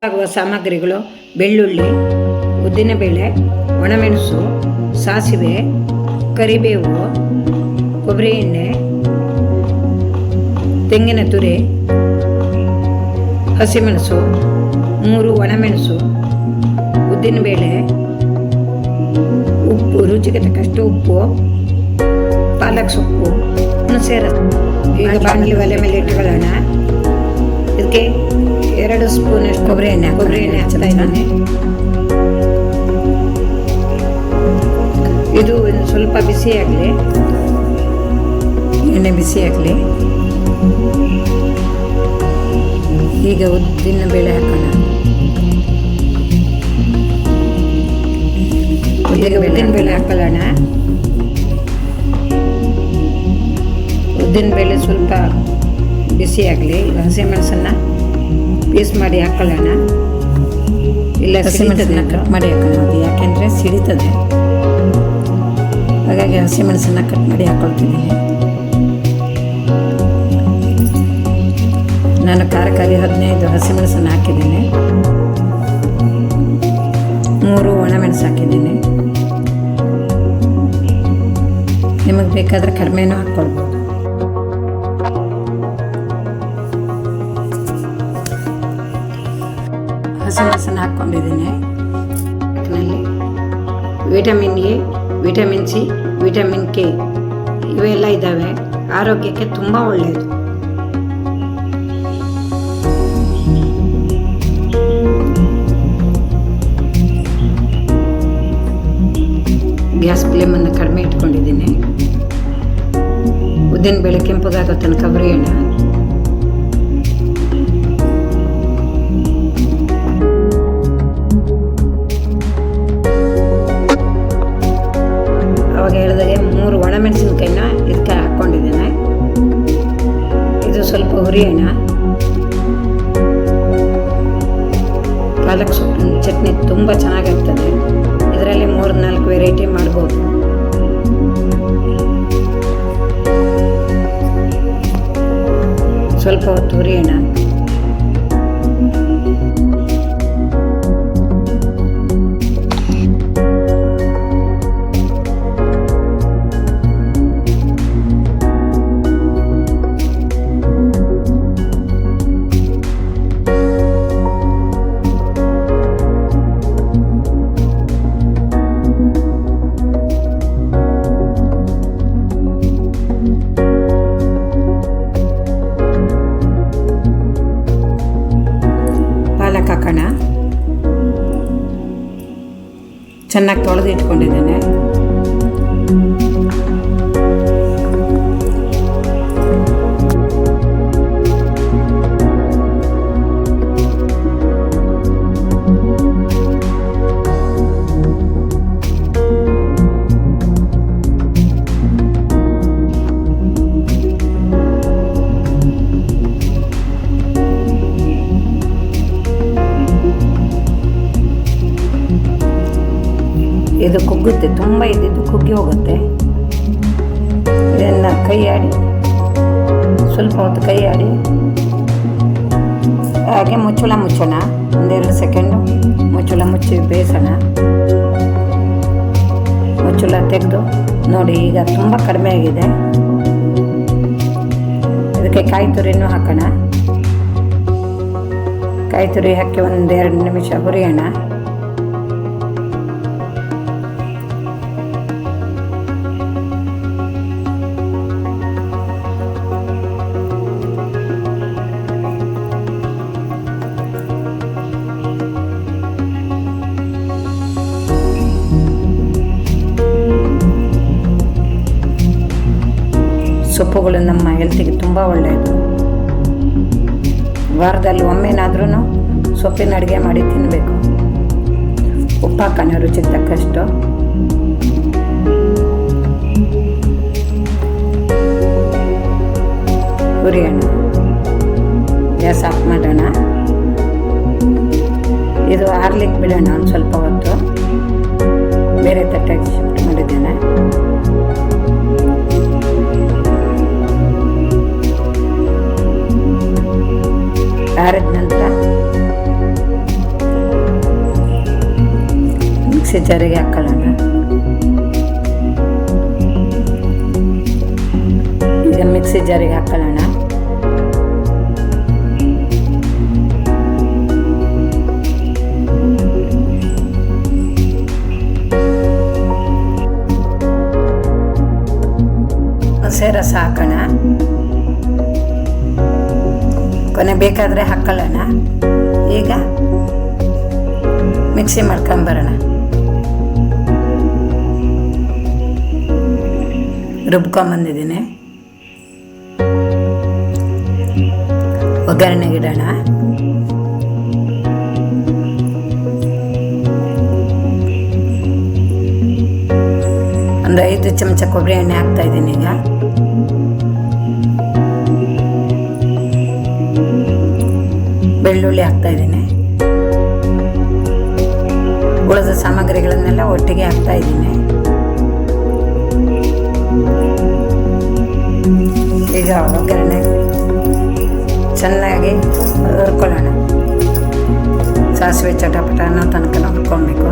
ಆಗುವ ಸಾಮಗ್ರಿಗಳು: ಬೆಳ್ಳುಳ್ಳಿ, ಉದ್ದಿನಬೇಳೆ, ಒಣಮೆಣಸು, ಸಾಸಿವೆ, ಕರಿಬೇವು, ಕೊಬ್ಬರಿ ಎಣ್ಣೆ, ತೆಂಗಿನ ತುರಿ, ಹಸಿಮೆಣಸು, 3 ಒಣಮೆಣಸು, ಉದ್ದಿನಬೇಳೆ, ಉಪ್ಪು, ರುಚಿಗೆ ತಕ್ಕಷ್ಟು ಉಪ್ಪು, ಪಾಲಕ್ ಸೊಪ್ಪು, ಹುಣಸೆ ರಸ. ಈಗ ಬಾಣಲಿ ಒಲೆ ಮೇಲೆ ಇಟ್ಟುಕೊಳ್ಳೋಣ. ಇದಕ್ಕೆ 2 ಸ್ಪೂನಷ್ಟು ಕೊಬ್ಬರಿ ಎಣ್ಣೆ ಹಚ್ತಾ ಇದ್ದಾನೆ. ಇದು ಸ್ವಲ್ಪ ಬಿಸಿ ಆಗಲಿ, ಎಣ್ಣೆ ಬಿಸಿ ಆಗಲಿ. ಈಗ ಉದ್ದಿನ ಬೇಳೆ ಹಾಕೋಣ. ಉದ್ದಿನ ಬೇಳೆ ಹಾಕೊಳ್ಳೋಣ. ಉದ್ದಿನ ಬೇಳೆ ಸ್ವಲ್ಪ ಬಿಸಿ ಆಗಲಿ. ಹಸಿಮೆಣಸನ್ನು ಪೀಸ್ ಮಾಡಿ ಹಾಕೊಳ್ಳೋಣ. ಇಲ್ಲ, ಹಸಿಮೆಣಸನ್ನು ಕಟ್ ಮಾಡಿ ಹಾಕೋಣ. ಅದು ಯಾಕೆಂದರೆ ಸಿಡಿತದೆ, ಹಾಗಾಗಿ ಹಸಿಮೆಣಸನ್ನು ಕಟ್ ಮಾಡಿ ಹಾಕ್ಕೊಳ್ತಿದ್ದೀನಿ. ನಾನು ಖಾರಕ್ಕಾಗಿ 15 ಹಸಿಮೆಣಸನ್ನು ಹಾಕಿದ್ದೀನಿ, 3 ಒಣಮೆಣಸು ಹಾಕಿದ್ದೀನಿ. ನಿಮಗೆ ಬೇಕಾದರೆ ಕಡಿಮೆನೂ ಹಾಕ್ಕೊಳ್ಬೋದು. ಹಸಿಮೆಣಸನ್ನು ಹಾಕ್ಕೊಂಡಿದ್ದೀನಿ. ಅದರಲ್ಲಿ vitamin A, vitamin C, vitamin K ಇವೆಲ್ಲ ಇದ್ದಾವೆ. ಆರೋಗ್ಯಕ್ಕೆ ತುಂಬ ಒಳ್ಳೆಯದು. ಗ್ಯಾಸ್ ಫ್ಲೇಮನ್ನು ಕಡಿಮೆ ಇಟ್ಕೊಂಡಿದ್ದೀನಿ. ಉದ್ದಿನ ಬೇಳೆ ಕೆಂಪಗಾಗೋ ತನಕ ಹುರಿಯೋಣ. ಅವಾಗ ಹೇಳಿದಾಗೆ 3 ಒಣಮೆಣಸಿನ್ಕಾಯಿನ ಇದಕ್ಕೆ ಹಾಕ್ಕೊಂಡಿದ್ದೇನೆ. ಇದು ಸ್ವಲ್ಪ ಹುರಿಯೋಣ. ಪಾಲಕ್ ಸೊಪ್ಪಿನ ಚಟ್ನಿ ತುಂಬ ಚೆನ್ನಾಗಿರ್ತದೆ. ಇದರಲ್ಲಿ 3-4 ವೆರೈಟಿ ಮಾಡ್ಬೋದು. ಸ್ವಲ್ಪ ಹೊತ್ತು ಹುರಿಯೋಣ. ಹಾಕೋಣ. ಚೆನ್ನಾಗಿ ತೊಳೆದು ಇಟ್ಕೊಂಡಿದ್ದೇನೆ. ಇದು ಕುಗ್ಗುತ್ತೆ, ತುಂಬ ಇದ್ದಿದ್ದು ಕುಗ್ಗಿ ಹೋಗುತ್ತೆ. ಇದನ್ನು ಕೈ ಆಡಿ ಸ್ವಲ್ಪ ಹೊತ್ತು ಕೈ ಆಡಿ ಹಾಗೆ ಮುಚ್ಚಳ ಮುಚ್ಚೋಣ. 1-2 ಸೆಕೆಂಡು ಮುಚ್ಚಳ ಮುಚ್ಚಿ ಬೇಯಿಸೋಣ. ಮುಚ್ಚಳ ತೆಗೆದು ನೋಡಿ, ಈಗ ತುಂಬ ಕಡಿಮೆ ಆಗಿದೆ. ಇದಕ್ಕೆ ಕಾಯಿ ತುರಿನೂ ಹಾಕೋಣ. ಕಾಯಿ ತುರಿ ಹಾಕಿ 1-2 ನಿಮಿಷ ಹುರಿಯೋಣ. ಸೊಪ್ಪುಗಳು ನಮ್ಮ ಹೆಲ್ತಿಗೆ ತುಂಬ ಒಳ್ಳೆಯದು. ವಾರದಲ್ಲಿ ಒಮ್ಮೆನಾದ್ರೂ ಸೊಪ್ಪಿನ ಅಡುಗೆ ಮಾಡಿ ತಿನ್ನಬೇಕು. ಉಪ್ಪು ಹಾಕೋಣ ರುಚಿಗೆ ತಕ್ಕಷ್ಟು. ಹುರಿಯೋಣ. ಗ್ಯಾಸ್ ಆಫ್ ಮಾಡೋಣ. ಇದು ಆರ್ಲಿಕ್ಕೆ ಬಿಡೋಣ ಒಂದು ಸ್ವಲ್ಪ ಹೊತ್ತು. ಬೇರೆ ತಟ್ಟೆಗೆ ಶಿಫ್ಟ್ ಮಾಡಿದ್ದೇನೆ. ಆರಿದ ನಂತರ ಮಿಕ್ಸಿ ಜಾರಿಗೆ ಹಾಕೊಳ್ಳೋಣ. ಈಗ ಮಿಕ್ಸಿ ಜಾರಿಗೆ ಹಾಕೊಳ್ಳೋಣ. ಹಸಿ ರಸ ಹಾಕೋಣ. ಕೊನೆ ಬೇಕಾದರೆ ಹಾಕೊಳ್ಳೋಣ. ಈಗ ಮಿಕ್ಸಿ ಮಾಡ್ಕೊಂಬರೋಣ. ರುಬ್ಕೊಂಬಂದಿದ್ದೀನಿ. ಒಗ್ಗರಣೆಗಿಡೋಣ. ಒಂದು 5 ಚಮಚ ಕೊಬ್ಬರಿ ಎಣ್ಣೆ ಹಾಕ್ತಾ ಇದ್ದೀನಿ. ಈಗ ಬೆಳ್ಳುಳ್ಳಿ ಹಾಕ್ತಾ ಇದ್ದೀನಿ. ಉಳಿದ ಸಾಮಗ್ರಿಗಳನ್ನೆಲ್ಲ ಒಟ್ಟಿಗೆ ಹಾಕ್ತಾ ಇದ್ದೀನಿ. ಈಗ ಒಗ್ಗರಣೆ ಚೆನ್ನಾಗಿ ಹುರ್ಕೊಳ್ಳೋಣ. ಸಾಸಿವೆ ಚಟಪಟ ಅನ್ನೋ ತನಕ ಹುರ್ಕೊಬೇಕು.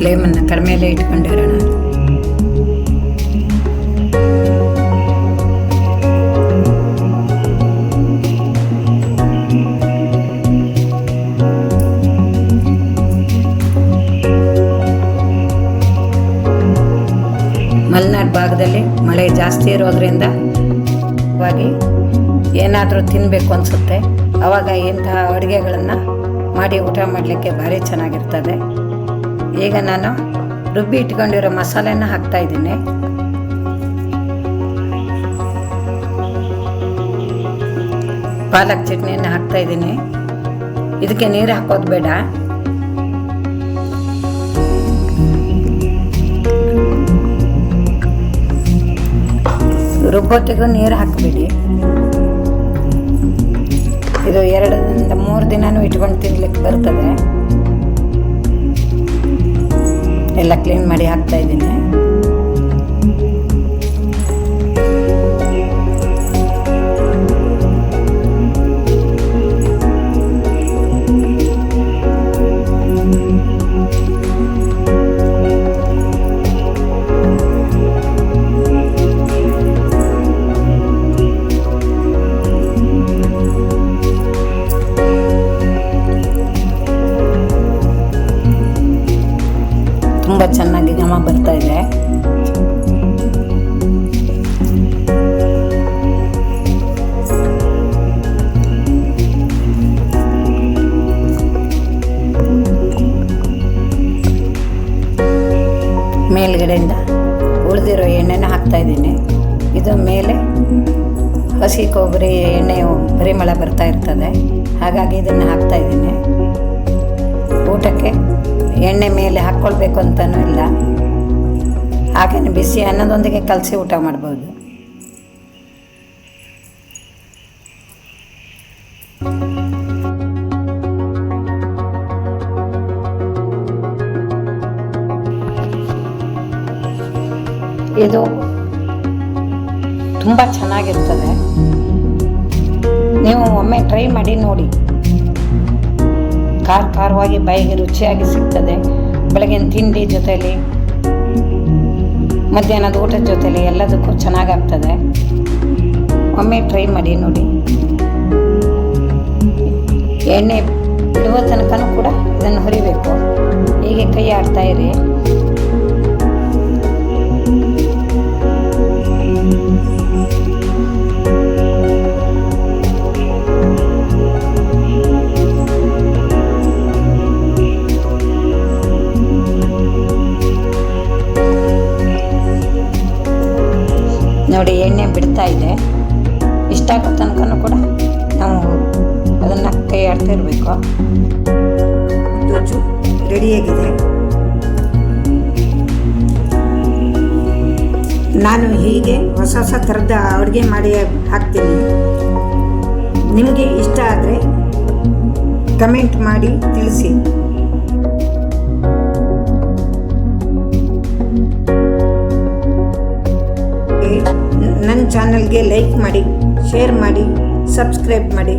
ಫ್ಲೇಮನ್ನು ಕಡಿಮೆಯಲ್ಲೇ ಇಟ್ಕೊಂಡಿರೋಣ. ಮಲೆನಾಡು ಭಾಗದಲ್ಲಿ ಮಳೆ ಜಾಸ್ತಿ ಇರೋದ್ರಿಂದ ಏನಾದರೂ ತಿನ್ನಬೇಕು ಅನಿಸುತ್ತೆ. ಆವಾಗ ಇಂತಹ ಅಡುಗೆಗಳನ್ನು ಮಾಡಿ ಊಟ ಮಾಡಲಿಕ್ಕೆ ಭಾರಿ ಚೆನ್ನಾಗಿರ್ತದೆ. ಈಗ ನಾನು ರುಬ್ಬಿ ಇಟ್ಕೊಂಡಿರೋ ಮಸಾಲೆನ ಹಾಕ್ತಾ ಇದ್ದೀನಿ. ಪಾಲಕ್ ಚಟ್ನಿಯನ್ನು ಹಾಕ್ತಾ ಇದ್ದೀನಿ. ಇದಕ್ಕೆ ನೀರು ಹಾಕೋದು ಬೇಡ. ರುಬ್ಬೋತ್ತಿಗೂ ನೀರು ಹಾಕಬೇಡಿ. ಇದು 2ರಿಂದ 3 ದಿನನೂ ಇಟ್ಕೊಂಡು ತಿನ್ಲಿಕ್ಕೆ ಬರ್ತದೆ. ಎಲ್ಲ ಕ್ಲೀನ್ ಮಾಡಿ ಹಾಕ್ತಾ ಇದ್ದೀನಿ. ತುಂಬ ಚೆನ್ನಾಗಿ ಘಮ ಬರ್ತಾ ಇದೆ. ಮೇಲ್ಗಡೆಯಿಂದ ಉಳಿದಿರೋ ಎಣ್ಣೆನ ಹಾಕ್ತಾ ಇದ್ದೀನಿ. ಇದು ಮೇಲೆ ಹಸಿ ಕೊಬ್ಬರಿ ಎಣ್ಣೆಯು ಪರಿಮಳ ಬರ್ತಾ ಇರ್ತದೆ. ಹಾಗಾಗಿ ಇದನ್ನು ಹಾಕ್ತಾ ಇದ್ದೀನಿ. ಊಟಕ್ಕೆ ಎಣ್ಣೆ ಮೇಲೆ ಹಾಕ್ಕೊಳ್ಬೇಕು ಅಂತನೂ ಇಲ್ಲ. ಹಾಗೆಯೇ ಬಿಸಿ ಅನ್ನದೊಂದಿಗೆ ಕಲಸಿ ಊಟ ಮಾಡ್ಬೋದು. ಇದು ತುಂಬ ಚೆನ್ನಾಗಿರ್ತದೆ. ನೀವು ಒಮ್ಮೆ ಟ್ರೈ ಮಾಡಿ ನೋಡಿ. ಖಾರವಾಗಿ ಬಾಯಿಗೆ ರುಚಿಯಾಗಿ ಸಿಗ್ತದೆ. ಬೆಳಗಿನ ತಿಂಡಿ ಜೊತೆಲಿ, ಮಧ್ಯಾಹ್ನದ ಊಟದ ಜೊತೆಲಿ ಎಲ್ಲದಕ್ಕೂ ಚೆನ್ನಾಗಾಗ್ತದೆ. ಒಮ್ಮೆ ಟ್ರೈ ಮಾಡಿ ನೋಡಿ. ಎಣ್ಣೆ ಬಿಡುವ ತನಕನೂ ಕೂಡ ಇದನ್ನು ಹುರಿಬೇಕು. ಹೀಗೆ ಕೈ ಆಡ್ತಾ ಇರಿ. ನೋಡಿ, ಎಣ್ಣೆ ಬಿಡ್ತಾ ಇದೆ. ಇಷ್ಟಾಗೋ ತನಕನೂ ಕೂಡ ನಾವು ಅದನ್ನು ಕೈ ಆಡ್ತಾ ಇರಬೇಕು. ಗೊಜ್ಜು ರೆಡಿಯಾಗಿದೆ. ನಾನು ಹೀಗೆ ಹೊಸ ಥರದ ಅಡುಗೆ ಮಾಡಿ ಹಾಕ್ತೀನಿ. ನಿಮಗೆ ಇಷ್ಟ ಆದರೆ ಕಮೆಂಟ್ ಮಾಡಿ ತಿಳಿಸಿ. ನನ್ನ ಚಾನಲ್ಗೆ ಲೈಕ್ ಮಾಡಿ, ಶೇರ್ ಮಾಡಿ, ಸಬ್ಸ್ಕ್ರೈಬ್ ಮಾಡಿ.